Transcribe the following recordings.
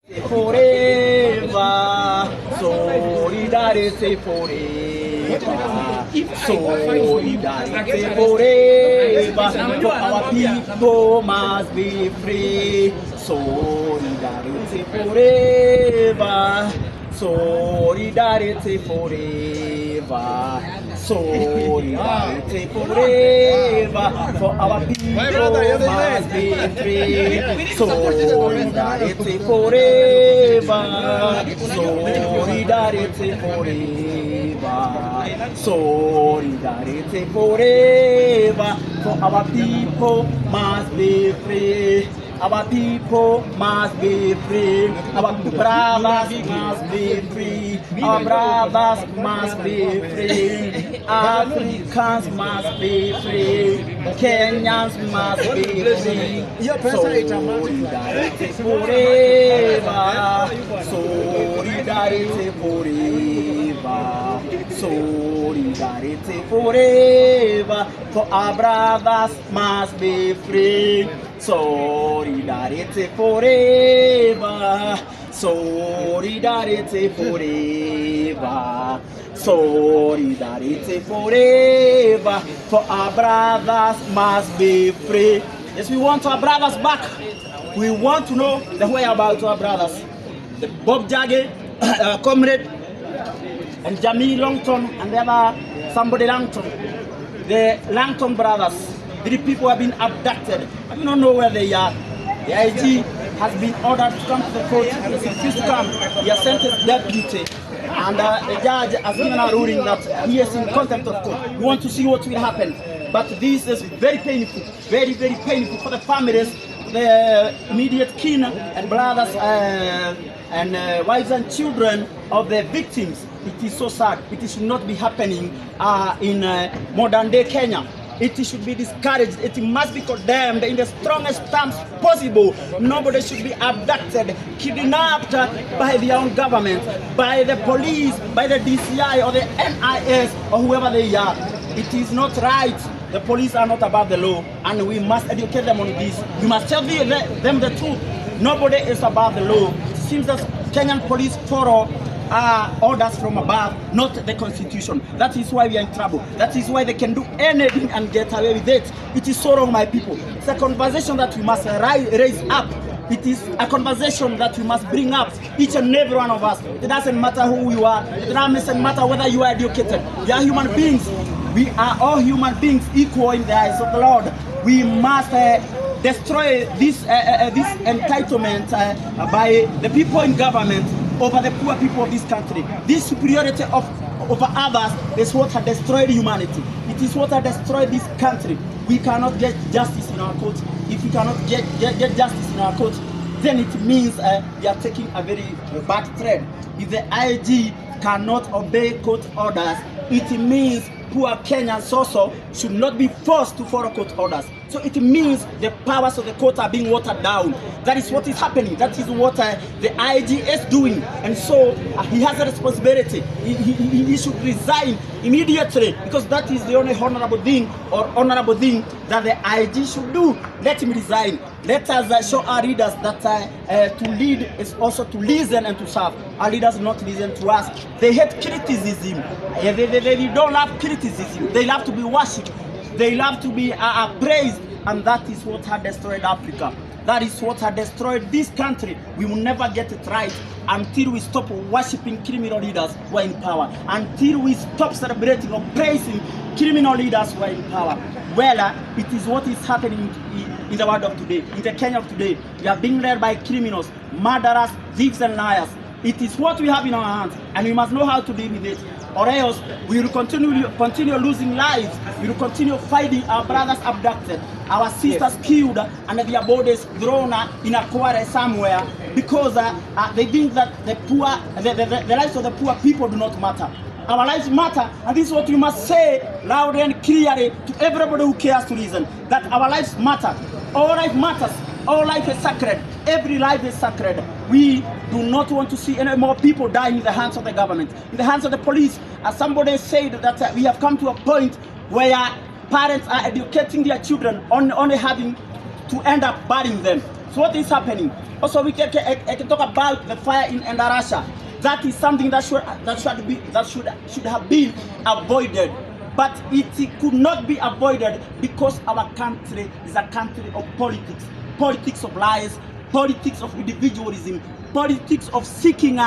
Forever, solidarity forever, solidarity forever, for our people must be free, solidarity forever, solidarity forever, solidarity forever, for our people must be free, solidarity forever, solidarity forever, solidarity forever, for our people must be free. Our people must be free. Our brothers must be free. Our brothers must be free. Africans must be free. Kenyans must be free. Solidarity forever. Solidarity forever. Solidarity forever. For our brothers must be free. Solidarity forever, solidarity forever, solidarity forever, for our brothers must be free. Yes, we want our brothers back. We want to know the whereabouts of our brothers. The Bob Jage, comrade, and Jamie Longton, and the other somebody Langton, the Langton brothers. 3 people have been abducted. I do not know where they are. The IG has been ordered to come to the court. He has refused to come. He has sent his deputy. And the judge has given a ruling that he is in contempt of court. We want to see what will happen. But this is very painful, very, very painful for the families, the immediate kin and brothers and wives and children of the victims. It is so sad. It should not be happening in modern day Kenya. It should be discouraged. It must be condemned in the strongest terms possible. Nobody should be abducted, kidnapped by their own government, by the police, by the DCI or the NIS or whoever they are. It is not right. The police are not above the law, and we must educate them on this. We must tell them the truth. Nobody is above the law. It seems that Kenyan police follow orders from above, not the constitution. That is why we are in trouble. That is why they can do anything and get away with it. It is so wrong, my people. It's a conversation that we must raise up. It is a conversation that we must bring up, each and every one of us. It doesn't matter who you are. It doesn't matter whether you are educated. We are human beings. We are all human beings equal in the eyes of the Lord. We must destroy this entitlement by the people in government over the poor people of this country. This superiority over others is what has destroyed humanity. It is what has destroyed this country. We cannot get justice in our court. If we cannot get justice in our court, then it means we are taking a very bad thread. If the IG cannot obey court orders, it means poor Kenyans also should not be forced to follow court orders. So it means the powers of the court are being watered down. That is what is happening. That is what the IG is doing. And so he has a responsibility. He should resign immediately, because that is the only honorable thing that the IG should do. Let him resign. Let us show our leaders that to lead is also to listen and to serve. Our leaders do not listen to us. They hate criticism. They don't love criticism. They love to be worshipped. They love to be praised, and that is what has destroyed Africa. That is what has destroyed this country. We will never get it right until we stop worshipping criminal leaders who are in power, until we stop celebrating or praising criminal leaders who are in power. Well, it is what is happening in the world of today, in the Kenya of today. We are being led by criminals, murderers, thieves and liars. It is what we have in our hands, and we must know how to deal with it. Or else we will continue losing lives. We will continue finding our brothers abducted, our sisters killed, and their bodies thrown in a quarry somewhere, because they think that the lives of the poor people do not matter. Our lives matter, and this is what we must say loudly and clearly to everybody who cares to listen, that our lives matter. All life matters. All life is sacred. Every life is sacred. We do not want to see any more people dying in the hands of the government, in the hands of the police. As somebody said, that we have come to a point where parents are educating their children only having to end up burying them. So what is happening? Also, we can talk about the fire in Russia. That is something that should have been avoided, but it could not be avoided because our country is a country of politics of lies, politics of individualism, politics of seeking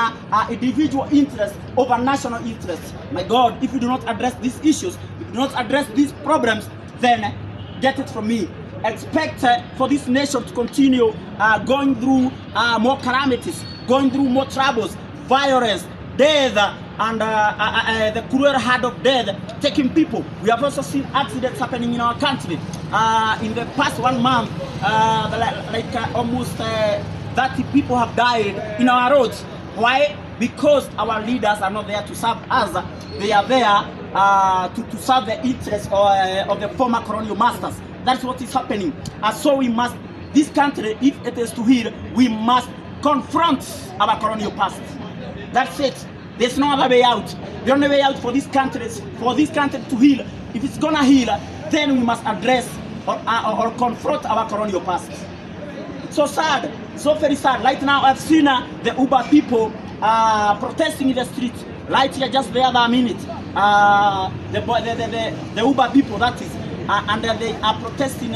individual interest over national interests. My God, if you do not address these issues, if you do not address these problems, then get it from me. Expect for this nation to continue going through more calamities, going through more troubles, violence, death, and the cruel hand of death taking people. We have also seen accidents happening in our country. In the past 1 month, almost 30 people have died in our roads. Why? Because our leaders are not there to serve us. They are there to serve the interests of the former colonial masters. That's what is happening. And so we must, this country, if it is to heal, we must confront our colonial past. That's it. There's no other way out. The only way out for this country to heal, if it's gonna heal, then we must address or confront our colonial past. So sad, so very sad. Right now I've seen the Uber people protesting in the street. Right here, just the other minute, the Uber people, that is, and they are protesting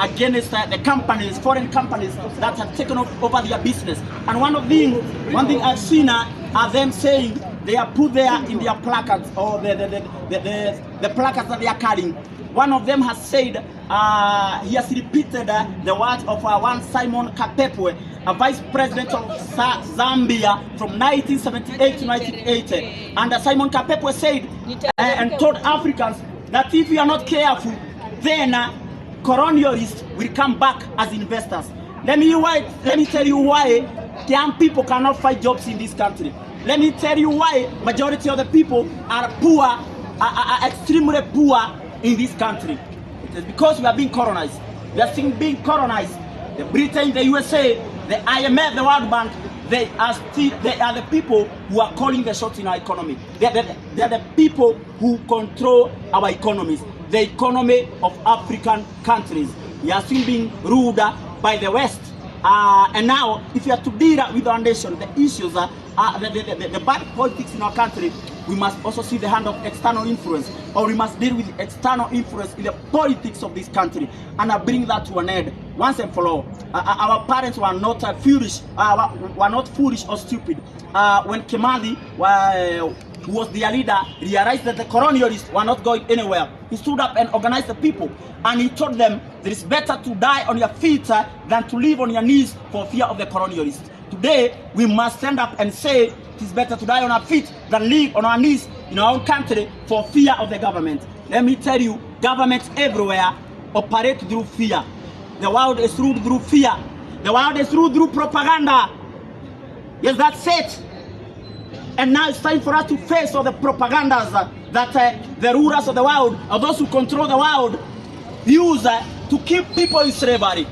against the companies, foreign companies that have taken over their business. And one thing I've seen are them saying they are put there in their placards, or the placards that they are carrying. One of them has said, he has repeated the words of one Simon Kapepwe, a vice president of Zambia from 1978 to 1980. And Simon Kapepwe said and told Africans that if we are not careful, then colonialists will come back as investors. Let me tell you why young people cannot find jobs in this country. Let me tell you why majority of the people are poor, are extremely poor in this country. It is because we are being colonized. We are still being colonized. The Britain, the USA, the IMF, the World Bank, they are the people who are calling the shots in our economy. They are the people who control our economies, the economy of African countries. We are still being ruled by the West. And now, if you are to deal with our nation, the issues, the bad politics in our country, we must also see the hand of external influence, or we must deal with external influence in the politics of this country and bring that to an end once and for all. Our parents were not foolish, were not foolish or stupid. When Kilimani, who was their leader, realized that the colonialists were not going anywhere, he stood up and organized the people, and he told them that it's better to die on your feet than to live on your knees for fear of the colonialists. Today, we must stand up and say it is better to die on our feet than live on our knees in our own country for fear of the government. Let me tell you, governments everywhere operate through fear. The world is ruled through fear. The world is ruled through propaganda. Yes, that's it. And now it's time for us to face all the propagandas that the rulers of the world, or those who control the world, use to keep people in slavery.